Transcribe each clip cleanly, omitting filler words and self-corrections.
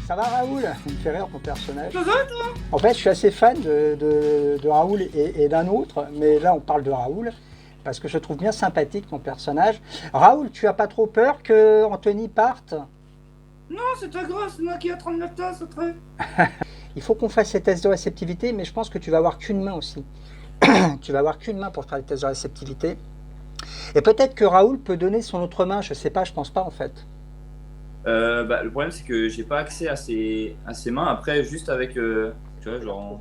Ça va Raoul? Il me fait rire ton personnage. Ça va toi? En fait, je suis assez fan de Raoul et d'un autre, mais là on parle de Raoul, parce que je trouve bien sympathique ton personnage. Raoul, tu as pas trop peur que Anthony parte? Non, c'est ta grosse, c'est moi qui vais prendre la tasse après. Il faut qu'on fasse ces tests de réceptivité, mais je pense que tu vas avoir qu'une main aussi. Tu vas avoir qu'une main pour faire les tests de réceptivité. Et peut-être que Raoul peut donner son autre main, je sais pas, je pense pas en fait. Le problème, c'est que j'ai pas accès à ces mains. Après, juste avec, tu vois, genre.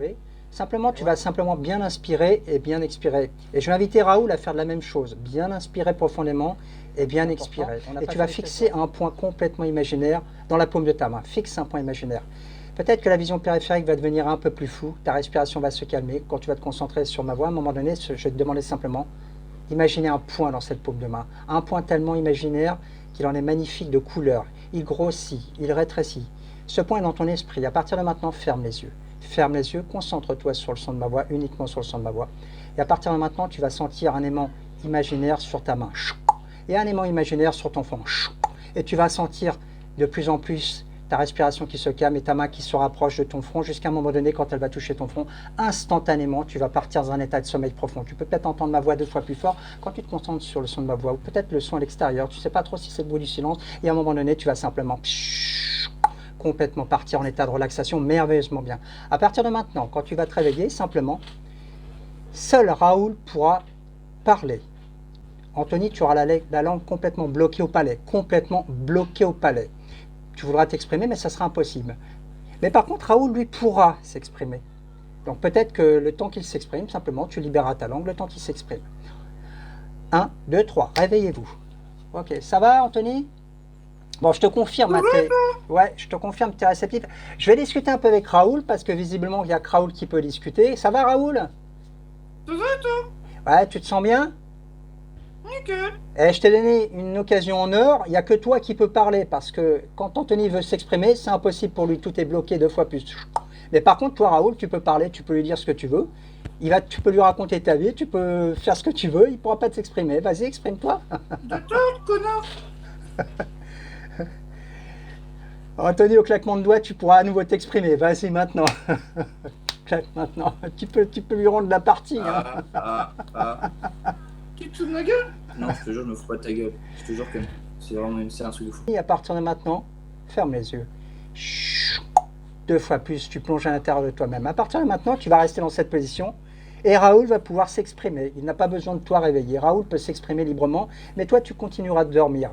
Simplement, tu vas simplement bien inspirer et bien expirer. Et je vais inviter Raoul à faire de la même chose. Bien inspirer profondément et bien expirer. Et tu vas fixer un point complètement imaginaire dans la paume de ta main. Fixe un point imaginaire. Peut-être que la vision périphérique va devenir un peu plus floue, ta respiration va se calmer. Quand tu vas te concentrer sur ma voix, à un moment donné, je vais te demander simplement d'imaginer un point dans cette paume de main. Un point tellement imaginaire qu'il en est magnifique de couleur. Il grossit, il rétrécit. Ce point est dans ton esprit. À partir de maintenant, ferme les yeux. Ferme les yeux, concentre-toi sur le son de ma voix, uniquement sur le son de ma voix. Et à partir de maintenant, tu vas sentir un aimant imaginaire sur ta main. Et un aimant imaginaire sur ton front. Et tu vas sentir de plus en plus ta respiration qui se calme et ta main qui se rapproche de ton front jusqu'à un moment donné, quand elle va toucher ton front, instantanément, tu vas partir dans un état de sommeil profond. Tu peux peut-être entendre ma voix 2 fois plus fort quand tu te concentres sur le son de ma voix, ou peut-être le son à l'extérieur. Tu ne sais pas trop si c'est le bruit du silence. Et à un moment donné, tu vas simplement complètement partir en état de relaxation merveilleusement bien. À partir de maintenant, quand tu vas te réveiller, simplement, seul Raoul pourra parler. Anthony, tu auras la langue complètement bloquée au palais, complètement bloquée au palais. Tu voudras t'exprimer, mais ça sera impossible. Mais par contre, Raoul, lui, pourra s'exprimer. Donc peut-être que le temps qu'il s'exprime, simplement, tu libéreras ta langue le temps qu'il s'exprime. 1, 2, 3, réveillez-vous. Ok, ça va, Anthony? Bon, je te confirme, je te confirme que tu es réceptif. Je vais discuter un peu avec Raoul, parce que visiblement, il y a que Raoul qui peut discuter. Ça va, Raoul? Ça va toi? Ouais, tu te sens bien? Nickel. Et je t'ai donné une occasion en or, il n'y a que toi qui peux parler, parce que quand Anthony veut s'exprimer, c'est impossible pour lui, tout est bloqué 2 fois plus. Mais par contre, toi Raoul, tu peux parler, tu peux lui dire ce que tu veux, tu peux lui raconter ta vie, tu peux faire ce que tu veux, il ne pourra pas s'exprimer. Vas-y, exprime-toi. D'accord, connard. Anthony, au claquement de doigts, tu pourras à nouveau t'exprimer. Vas-y maintenant. Claque maintenant. Tu peux lui rendre la partie. Tu te fous de ma gueule? Non, je te jure, je me fous pas de ta gueule. Je te jure que c'est un truc de fou. Et à partir de maintenant, ferme les yeux. 2 fois plus, tu plonges à l'intérieur de toi-même. À partir de maintenant, tu vas rester dans cette position et Raoul va pouvoir s'exprimer. Il n'a pas besoin de toi réveiller. Raoul peut s'exprimer librement, mais toi, tu continueras de dormir.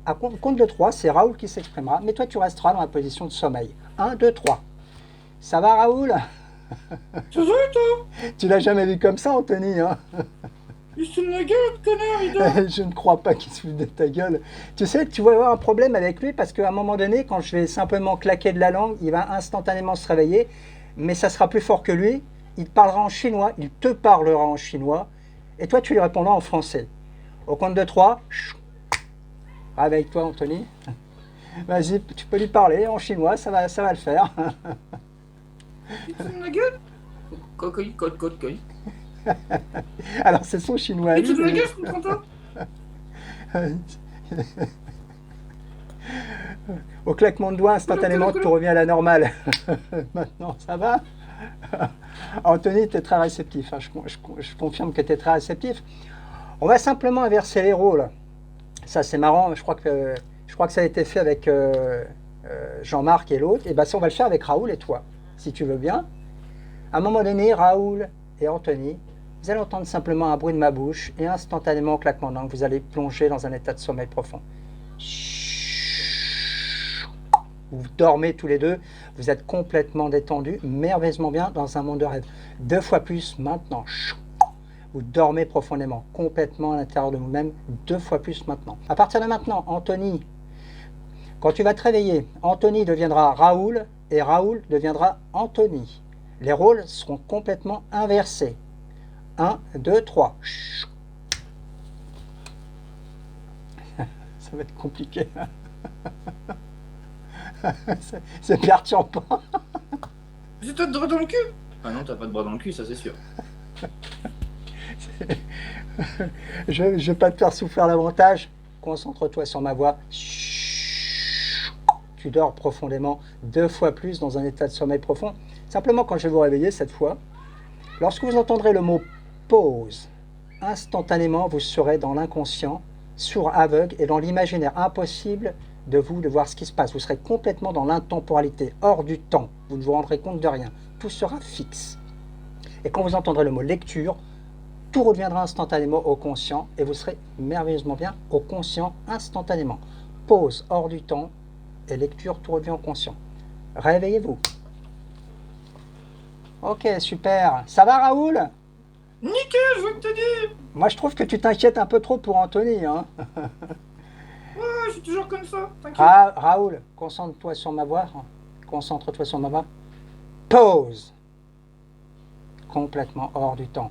À compte de 3, c'est Raoul qui s'exprimera, mais toi, tu resteras dans la position de sommeil. 1, 2, 3. Ça va, Raoul? Ça va toi? Tu l'as jamais vu comme ça, Anthony, hein? Il se fout de ma gueule, connard, il dort. Je ne crois pas qu'il se fout de ta gueule. Tu sais, tu vas avoir un problème avec lui parce qu'à un moment donné, quand je vais simplement claquer de la langue, il va instantanément se réveiller, mais ça sera plus fort que lui. Il te parlera en chinois, il te parlera en chinois, et toi, tu lui répondras en français. Au compte de 3, réveille-toi, Anthony. Vas-y, tu peux lui parler en chinois, ça va le faire. Il te fout de ma gueule? Cocoï. Alors, c'est son chinois. Il te fout de ma gueule, je comprends pas. Au claquement de doigts, instantanément, tu reviens à la normale. Maintenant, ça va? Anthony, tu es très réceptif. Hein. Je confirme que tu es très réceptif. On va simplement inverser les rôles. Ça, c'est marrant. Je crois que ça a été fait avec Jean-Marc et l'autre. Et bien, ça, on va le faire avec Raoul et toi, si tu veux bien. À un moment donné, Raoul et Anthony, vous allez entendre simplement un bruit de ma bouche et instantanément, au claquement de langue, vous allez plonger dans un état de sommeil profond. Vous dormez tous les deux, vous êtes complètement détendus, merveilleusement bien dans un monde de rêve. 2 fois plus maintenant. Vous dormez profondément, complètement à l'intérieur de vous-même, 2 fois plus maintenant. À partir de maintenant, Anthony, quand tu vas te réveiller, Anthony deviendra Raoul et Raoul deviendra Anthony. Les rôles seront complètement inversés. 1, 2, 3. Ça va être compliqué. C'est perturbant. J'ai toi de droit dans le cul. Ah non, t'as pas de bras dans le cul, ça c'est sûr. Je vais pas te faire souffrir davantage. Concentre-toi sur ma voix. tu dors profondément 2 fois plus dans un état de sommeil profond. Simplement, quand je vais vous réveiller cette fois, lorsque vous entendrez le mot pause, instantanément, vous serez dans l'inconscient, sourd, aveugle et dans l'imaginaire. Impossible de voir ce qui se passe. Vous serez complètement dans l'intemporalité, hors du temps. Vous ne vous rendrez compte de rien. Tout sera fixe. Et quand vous entendrez le mot lecture, tout reviendra instantanément au conscient et vous serez merveilleusement bien au conscient instantanément. Pause, hors du temps, et lecture, tout revient au conscient. Réveillez-vous. Ok, super. Ça va, Raoul? Nickel, je veux te dire. Moi, je trouve que tu t'inquiètes un peu trop pour Anthony. Hein. Ouais, je suis toujours comme ça, t'inquiète. Raoul, concentre-toi sur ma voix. Concentre-toi sur ma voix. Pause. Complètement hors du temps.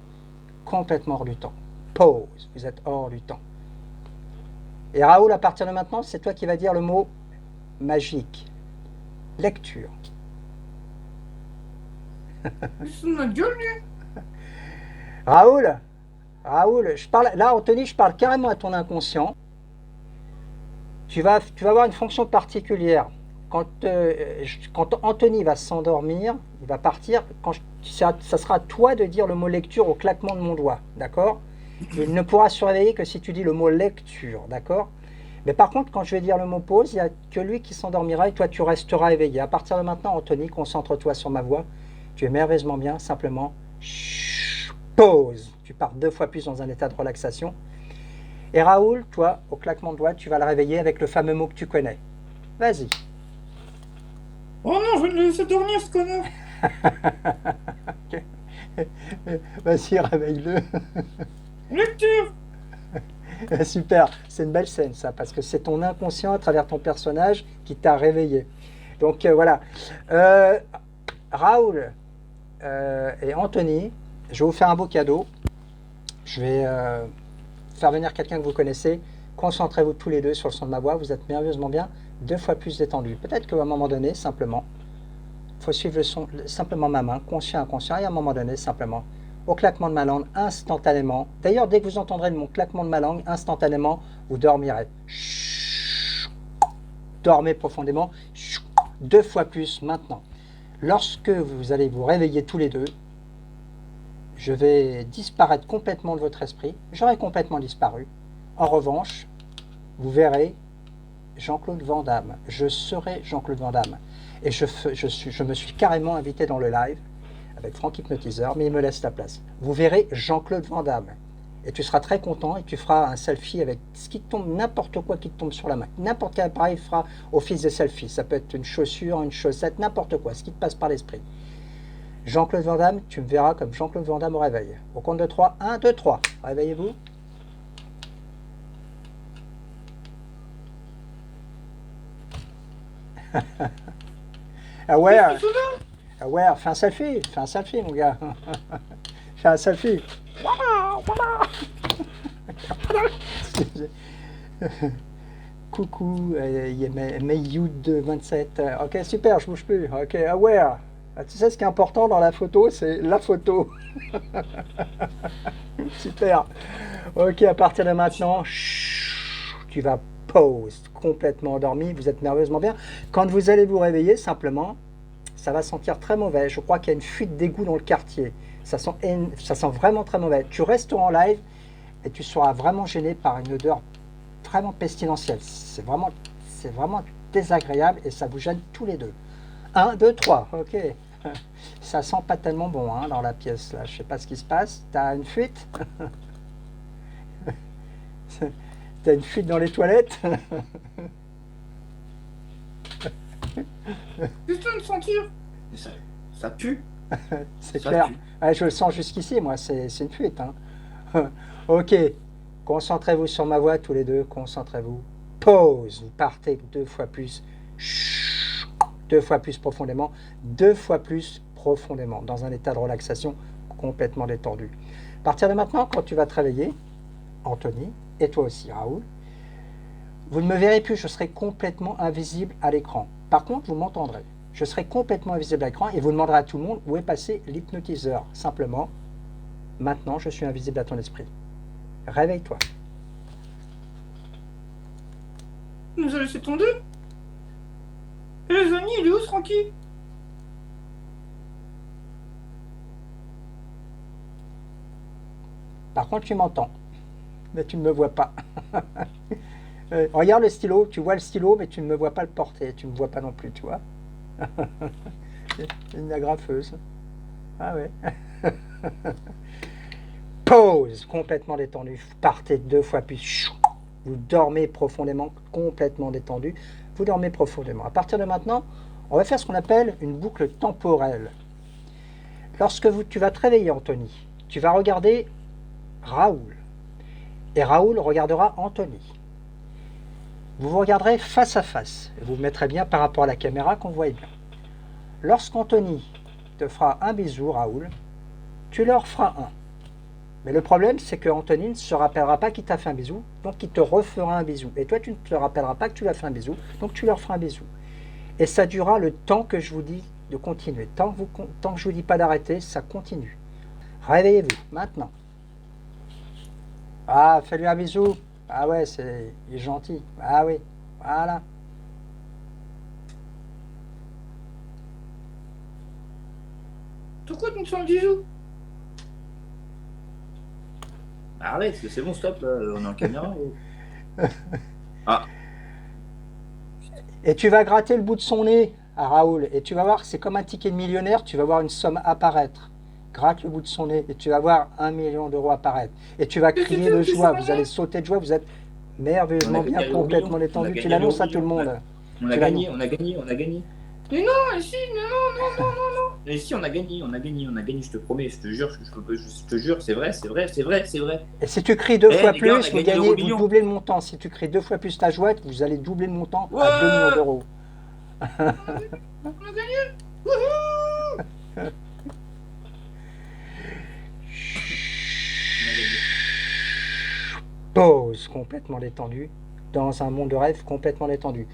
Complètement hors du temps. Pause. Vous êtes hors du temps. Et Raoul, à partir de maintenant, c'est toi qui vas dire le mot magique. Lecture. Il se fout de ma gueule, lui. Raoul, je parle, là, Anthony, je parle carrément à ton inconscient. Tu vas avoir une fonction particulière. Quand Anthony va s'endormir, il va partir, ça sera à toi de dire le mot lecture au claquement de mon doigt, d'accord? Il ne pourra se réveiller que si tu dis le mot lecture, d'accord? Mais par contre, quand je vais dire le mot pause, il n'y a que lui qui s'endormira et toi, tu resteras éveillé. À partir de maintenant, Anthony, concentre-toi sur ma voix. Tu es merveilleusement bien, simplement, pause. Tu pars 2 fois plus dans un état de relaxation. Et Raoul, toi, au claquement de doigts, tu vas le réveiller avec le fameux mot que tu connais. Vas-y. Oh non, je vais le laisser dormir, ce connard. Okay. Vas-y, réveille-le. Lecture. Super, c'est une belle scène ça, parce que c'est ton inconscient à travers ton personnage qui t'a réveillé. Donc voilà. Raoul et Anthony, je vais vous faire un beau cadeau. Je vais faire venir quelqu'un que vous connaissez. Concentrez-vous tous les deux sur le son de ma voix. Vous êtes merveilleusement bien, 2 fois plus détendu. Peut-être qu'à un moment donné, simplement, il faut suivre le son, simplement ma main, conscient, inconscient, et à un moment donné, simplement, au claquement de ma langue, instantanément. D'ailleurs, dès que vous entendrez mon claquement de ma langue, instantanément, vous dormirez. Dormez profondément, 2 fois plus maintenant. Lorsque vous allez vous réveiller tous les deux, je vais disparaître complètement de votre esprit. J'aurai complètement disparu. En revanche, vous verrez Jean-Claude Van Damme. Je serai Jean-Claude Van Damme. Et je me suis carrément invité dans le live avec Franck Hypnotiseur, mais il me laisse la place. Vous verrez Jean-Claude Van Damme. Et tu seras très content et tu feras un selfie avec ce qui te tombe, n'importe quoi qui te tombe sur la main. N'importe quel appareil fera office de selfie. Ça peut être une chaussure, une chaussette, n'importe quoi, ce qui te passe par l'esprit. Jean-Claude Van Damme, tu me verras comme Jean-Claude Van Damme au réveil. Au compte de 3, 1, 2, 3. Réveillez-vous. Aware. Aware, fais un selfie mon gars. Fais un selfie. Coucou, Mayyoud27. Ok, super, je bouge plus. Ok, aware. Tu sais ce qui est important dans la photo, c'est la photo. Super. Ok, à partir de maintenant, tu vas pause, complètement endormi, vous êtes nerveusement bien. Quand vous allez vous réveiller, simplement, ça va sentir très mauvais. Je crois qu'il y a une fuite d'égout dans le quartier. Ça sent vraiment très mauvais. Tu resteras en live et tu seras vraiment gêné par une odeur vraiment pestilentielle. C'est vraiment désagréable et ça vous gêne tous les deux. 1, 2, 3, ok. Ça sent pas tellement bon hein, dans la pièce là. Je sais pas ce qui se passe. T'as une fuite? T'as une fuite dans les toilettes? Juste de sentir. Ça pue. C'est clair. Ouais, je le sens jusqu'ici, moi. C'est une fuite. Hein. Ok. Concentrez-vous sur ma voix tous les deux. Concentrez-vous. Pause. Vous partez 2 fois plus. 2 fois plus profondément. 2 fois plus profondément. Dans un état de relaxation complètement détendu. À partir de maintenant, quand tu vas te réveiller, Anthony, et toi aussi, Raoul, vous ne me verrez plus. Je serai complètement invisible à l'écran. Par contre, vous m'entendrez. Je serai complètement invisible à l'écran et vous demanderez à tout le monde où est passé l'hypnotiseur. Simplement, maintenant, je suis invisible à ton esprit. Réveille-toi. Tu nous as laissé tomber. Et le Zony, il est où, ce Francky? Par contre, tu m'entends, mais tu ne me vois pas. Regarde le stylo, tu vois le stylo, mais tu ne me vois pas le porter. Tu ne me vois pas non plus, tu vois. Une agrafeuse. Ah ouais. Pause, complètement détendu. Vous partez 2 fois plus. Vous dormez profondément, complètement détendu. Vous dormez profondément. À partir de maintenant, on va faire ce qu'on appelle une boucle temporelle. Lorsque tu vas te réveiller, Anthony, tu vas regarder Raoul. Et Raoul regardera Anthony. Vous vous regarderez face à face. Et vous vous mettrez bien par rapport à la caméra qu'on voit bien. Lorsqu'Anthony te fera un bisou, Raoul, tu leur feras un. Mais le problème, c'est que Anthony ne se rappellera pas qu'il t'a fait un bisou, donc il te refera un bisou. Et toi, tu ne te rappelleras pas que tu lui as fait un bisou, donc tu leur feras un bisou. Et ça durera le temps que je vous dis de continuer. Tant que je ne vous dis pas d'arrêter, ça continue. Réveillez-vous, maintenant. Ah, fais-lui un bisou. Ah ouais, il est gentil. Ah oui, voilà. Pourquoi tu me sens le bisou? Arrête, c'est bon, stop, là, on est en caméra. Ah, Et tu vas gratter le bout de son nez à Raoul. Et tu vas voir que c'est comme un ticket de millionnaire, tu vas voir une somme apparaître. Gratte le bout de son nez et tu vas voir 1 million d'euros apparaître. Et tu vas crier de joie, vous allez sauter de joie, vous êtes merveilleusement bien, complètement détendu. Tu l'annonces à tout le monde. on a gagné, on a gagné, on a gagné. Mais non, ici, non. Et si, on a gagné, je te promets, je te jure, je te jure, c'est vrai. Et si tu cries 2 fois les plus, gars, on a vous gagné gagnez, l'euro vous million. doublez le montant. Si tu cries 2 fois plus ta joie, vous allez doubler le montant Ouais. à 2 millions d'euros. On a gagné. Wouhou! Pause, complètement détendu, dans un monde de rêve complètement détendu.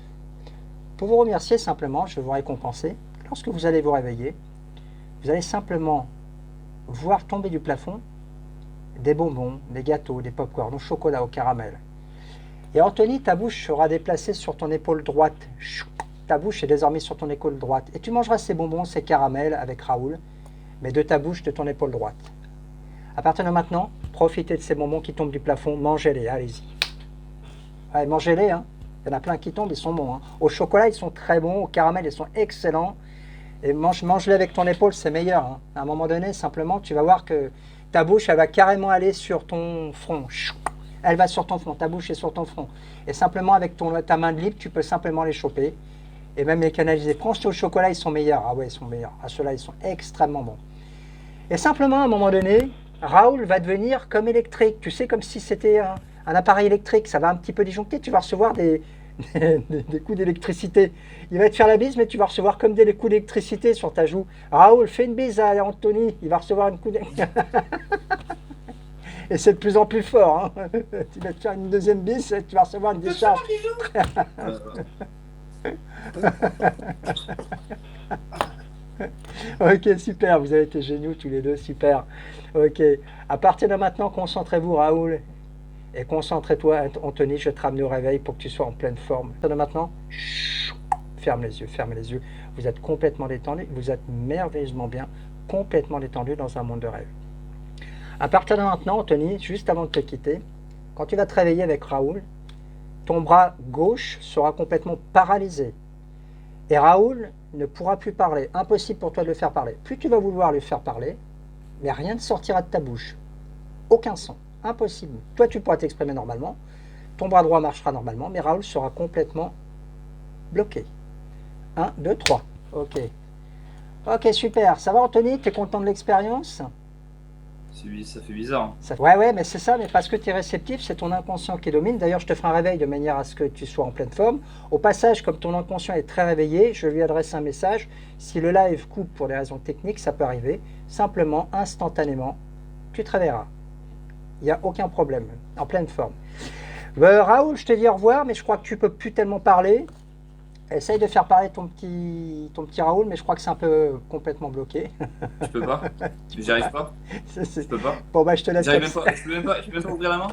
Pour vous remercier simplement, je vais vous récompenser. Lorsque vous allez vous réveiller, vous allez simplement voir tomber du plafond des bonbons, des gâteaux, des pop-corn au chocolat, au caramel. Et Anthony, ta bouche sera déplacée sur ton épaule droite. Ta bouche est désormais sur ton épaule droite. Et tu mangeras ces bonbons, ces caramels avec Raoul, mais de ta bouche, de ton épaule droite. À partir de maintenant, profitez de ces bonbons qui tombent du plafond, mangez-les, allez-y. Allez, mangez-les, hein. Il y en a plein qui tombent, ils sont bons. Hein. Au chocolat, ils sont très bons, au caramel, ils sont excellents. Et mange-les avec ton épaule, c'est meilleur. Hein. À un moment donné, simplement, tu vas voir que ta bouche, elle va carrément aller sur ton front. Elle va sur ton front, ta bouche est sur ton front. Et simplement, avec ta main de libre, tu peux simplement les choper. Et même les canaliser. Prends ceux au chocolat, ils sont meilleurs. Ah ouais, ils sont meilleurs. Ah, ceux-là, ils sont extrêmement bons. Et simplement, à un moment donné, Raoul va devenir comme électrique. Tu sais, comme si c'était un appareil électrique. Ça va un petit peu disjoncter. Tu vas recevoir des coups d'électricité. Il va te faire la bise, mais tu vas recevoir comme des coups d'électricité sur ta joue. Raoul, fais une bise à Anthony. Il va recevoir une coup d'électricité. Et c'est de plus en plus fort. Hein. Tu vas te faire une deuxième bise, tu vas recevoir une décharge. Ok, super, vous avez été géniaux tous les deux, super. Ok, à partir de maintenant, concentrez-vous Raoul et concentrez-toi Anthony, je vais te ramener au réveil pour que tu sois en pleine forme. À partir de maintenant, ferme les yeux, vous êtes complètement détendu, vous êtes merveilleusement bien, complètement détendu dans un monde de rêve. À partir de maintenant, Anthony, juste avant de te quitter, quand tu vas te réveiller avec Raoul, ton bras gauche sera complètement paralysé. Et Raoul ne pourra plus parler. Impossible pour toi de le faire parler. Plus tu vas vouloir le faire parler, mais rien ne sortira de ta bouche. Aucun son. Impossible. Toi, tu pourras t'exprimer normalement. Ton bras droit marchera normalement, mais Raoul sera complètement bloqué. 1, 2, 3. Ok. Ok, super. Ça va, Anthony? T'es content de l'expérience? Ça fait bizarre. Ouais, mais c'est ça, mais parce que tu es réceptif, c'est ton inconscient qui domine. D'ailleurs, je te ferai un réveil de manière à ce que tu sois en pleine forme. Au passage, comme ton inconscient est très réveillé, je lui adresse un message. Si le live coupe pour des raisons techniques, ça peut arriver. Simplement, instantanément, tu te réveilleras. Il n'y a aucun problème, en pleine forme. Raoul, je te dis au revoir, mais je crois que tu ne peux plus tellement parler. Essaye de faire parler ton petit Raoul, mais je crois que c'est un peu complètement bloqué. Je peux pas. J'y arrive pas. Je peux pas. Bon, bah, je te laisse. Je peux même pas ouvrir la main.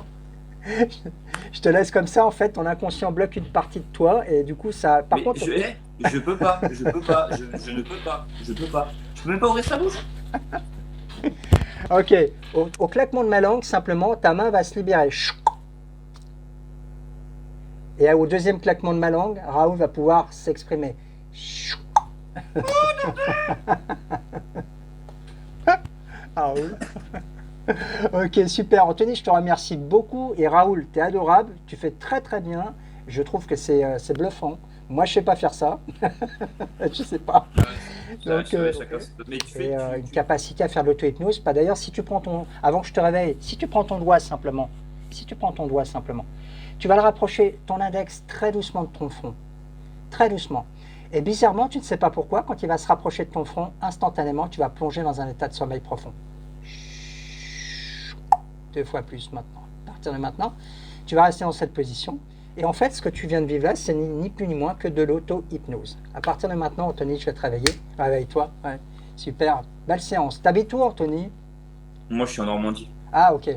Je te laisse comme ça, en fait, ton inconscient bloque une partie de toi, et du coup, ça... Par Mais contre, je peux pas, je peux pas, je ne peux pas, je peux pas. Je peux même pas ouvrir sa bouche. ok, au claquement de ma langue, simplement, ta main va se libérer. Et au deuxième claquement de ma langue, Raoul va pouvoir s'exprimer. Raoul. Ok, super. Anthony, je te remercie beaucoup. Et Raoul, tu es adorable. Tu fais très très bien. Je trouve que c'est bluffant. Moi, je sais pas faire ça. Je sais pas. Donc, mais une capacité à faire de l'auto-hypnose. Pas d'ailleurs, si tu prends ton... Avant que je te réveille, si tu prends ton doigt simplement, tu vas le rapprocher, ton index, très doucement de ton front. Très doucement. Et bizarrement, tu ne sais pas pourquoi, quand il va se rapprocher de ton front, instantanément, tu vas plonger dans un état de sommeil profond. 2 fois plus maintenant. À partir de maintenant, tu vas rester dans cette position. Et en fait, ce que tu viens de vivre là, c'est ni plus ni moins que de l'auto-hypnose. À partir de maintenant, Anthony, je vais te réveiller. Réveille-toi. Ouais. Super. Belle séance. T'habites où, Anthony? Moi, je suis en Normandie. Ah, ok.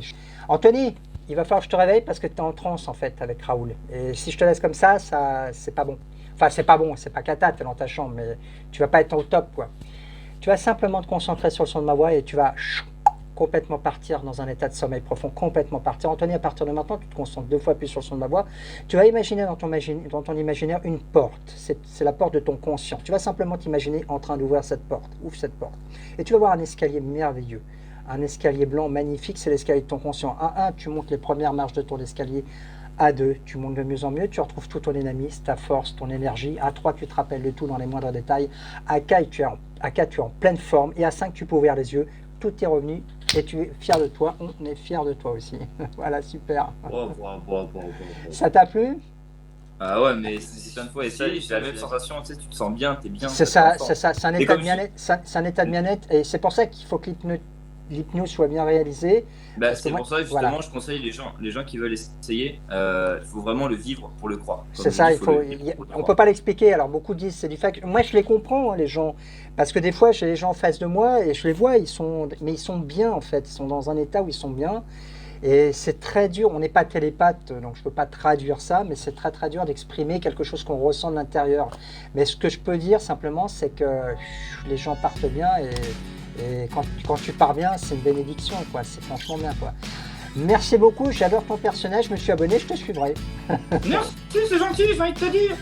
Anthony, il va falloir que je te réveille parce que tu es en transe, en fait, avec Raoul. Et si je te laisse comme ça, c'est pas bon. Enfin, c'est pas bon, c'est pas cata, tu es dans ta chambre, mais tu vas pas être au top, quoi. Tu vas simplement te concentrer sur le son de ma voix et tu vas complètement partir dans un état de sommeil profond, complètement partir. Anthony, à partir de maintenant, tu te concentres 2 fois plus sur le son de ma voix. Tu vas imaginer dans ton imaginaire une porte. C'est la porte de ton conscient. Tu vas simplement t'imaginer en train d'ouvrir cette porte. Ouvre cette porte. Et tu vas voir un escalier merveilleux. Un escalier blanc magnifique, c'est l'escalier de ton conscient. À 1, tu montes les premières marches de ton escalier. À 2, tu montes de mieux en mieux, tu retrouves tout ton dynamisme, ta force, ton énergie. À 3, tu te rappelles de tout dans les moindres détails. À 4, tu es en pleine forme. Et à 5, tu peux ouvrir les yeux. Tout est revenu et tu es fier de toi. On est fier de toi aussi. Voilà, super. Ça t'a plu? Ah ouais, mais c'est plein de fois essayé, j'ai la même sensation, tu sais, tu te sens bien, t'es bien. C'est ça, c'est un état de bien-être. C'est un état de bien-être et c'est pour ça qu'il faut que l'hypnose soit bien réalisée. Bah, c'est pour ça justement, voilà. Je conseille les gens qui veulent essayer, il faut vraiment le vivre pour le croire. C'est ça, on ne peut pas l'expliquer. Alors beaucoup disent c'est du fait. Moi je les comprends, hein, les gens, parce que des fois j'ai les gens en face de moi et je les vois, ils sont bien en fait, ils sont dans un état où ils sont bien. Et c'est très dur, on n'est pas télépathe, donc je ne peux pas traduire ça, mais c'est très très dur d'exprimer quelque chose qu'on ressent de l'intérieur. Mais ce que je peux dire simplement, c'est que les gens partent bien et quand tu pars bien, c'est une bénédiction, quoi. C'est franchement bien, quoi. Merci beaucoup, j'adore ton personnage, je me suis abonné, je te suivrai. Merci, c'est gentil, j'ai envie de te dire.